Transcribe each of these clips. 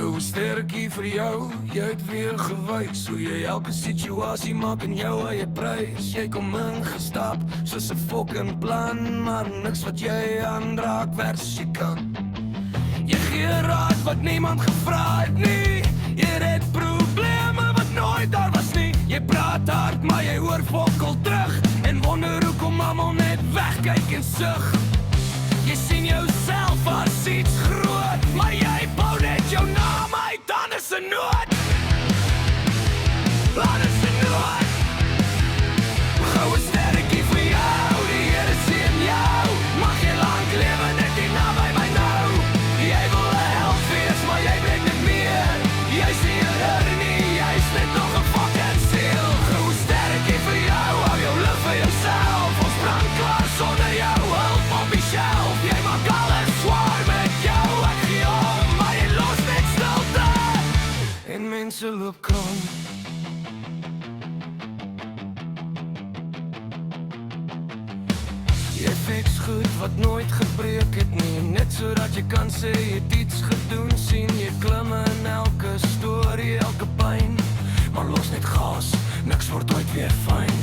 Goue sterretjie vir jou, jy het weer gewys hoe jy elke situasie maak in jou eie prys. Jy kom ingestap soos 'n fucking plan, maar niks wat jy aanraak werk soos jy kan. Jy gee raad wat niemand gevra het nie. Jy red probleme wat nooit daar was nie. Jy praat hard maar jy hoor fokkel terug en wonder hoekom almal net wegkyk en sug. Jy sien jouself as iets groot, maar jy bou net jou naam uit, dan is 'n nood. Dan is 'n nood. Goue sterretjie vir jou, die Here seën jou. Mag jy lank lewe net hier naby my nou. Jy wil 'n held wees, maar jy breek net meer. Jy's nie 'n ridder nie, jy's net nog 'n fucking siel. Goue sterretjie vir jou, hou jou lief vir jouself. Ons brand klaar sonder jou hulp op die shelf. Jy maak alles zwaar met jou, ek gee om, maar jy los net stilte. En mense loop krom. Jy fix goed wat nooit gebreek het nie, net sodat jy kan sê jy het iets gedoen. Sien jy klim in elke storie, elke pyn, maar los net gas, niks word ooit weer fyn.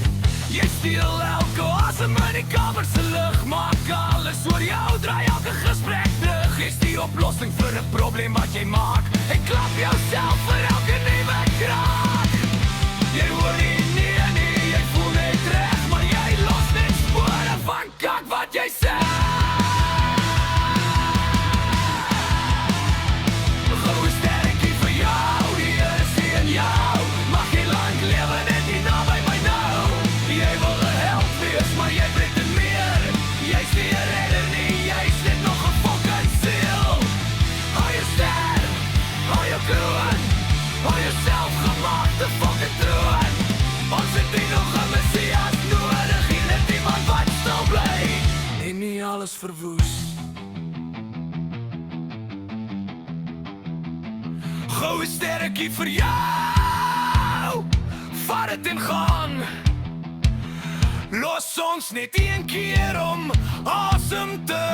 Jy steel elke asem in die kamer se lug, maak alles oor jou, draai elke gesprek terug. Jy's die oplossing vir 'n probleem wat jy maak, en klap jouself vir elke nuwe kraak. Jy hoor nie, jy voel net reg, maar jy los net spore van kak wat jy sê. Goue sterretjie vir jou, die Here seën jou. Mag jy lank lewe net hier naby my nou. Jy wil 'n held wees, maar jy breek dit meer. Jy's nie 'n redder nie, jy's net nog 'n fucking siel. Hou jou ster, hou jou kroon, hou jouself gemaakte fucking troon. Ons het nie nog 'n Messias nodig, hier net iemand wat stil bly en nie alles verwoes. Goue sterretjie vir jou, vat dit en gaan. Los ons net een keer om asem te